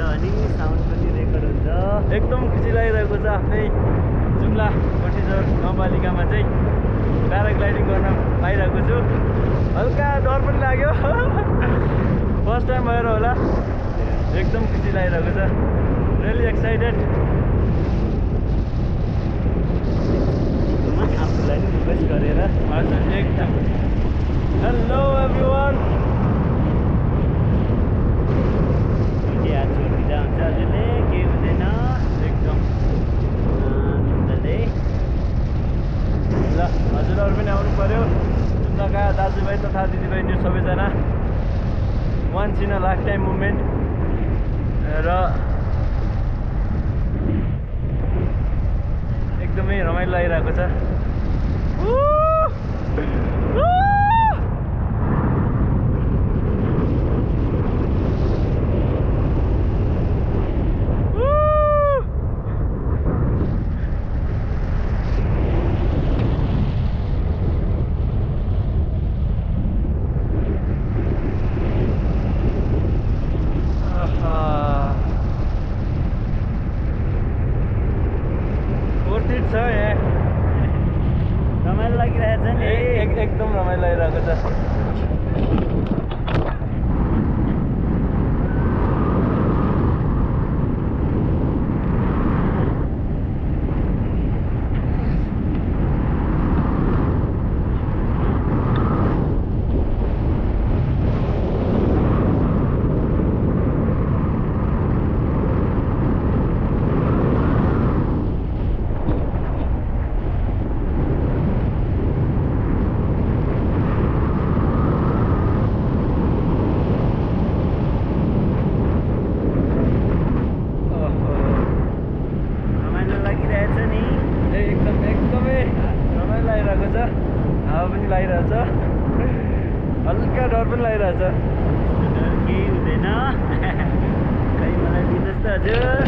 भने साउन्ड पनि रेकर्ड हुन्छ। एकदम खुसी लागिरहेको छ आफ्नै जुम्ला कोठीझर गाउँपालिकामा चाहिँ प्याराग्लाइडिङ गर्न पाइरहेको छु। हल्का डर पनि लाग्यो फर्स्ट टाइम भएर होला। एकदम खुसी लागिरहेको छ, रियली एक्साइटेड। आफूलाई पनि रिक्वेस्ट गरेर हजुर एकदम। Hello everyone. हात छोडिदिँदा हुन्छ हजुरले, केही हुँदैन एकदम मजाले। ल हजुरहरू पनि आउनु पर्यो, जुम्लाका दाजुभाइ तथा दिदीबहिनीहरू सबैजना। Once in a lifetime movement र एकदमै रमाइलो लागिरहेको छ। छ यहाँ रमाइलो लागिरहेछ नि। एकदम रमाइलो लागिरहेको छ। हावा पनि लागिरहेछ, हल्का डर पनि लागिरहेछ। केही हुँदैन खै मलाई दिनुहोस् त हजुर।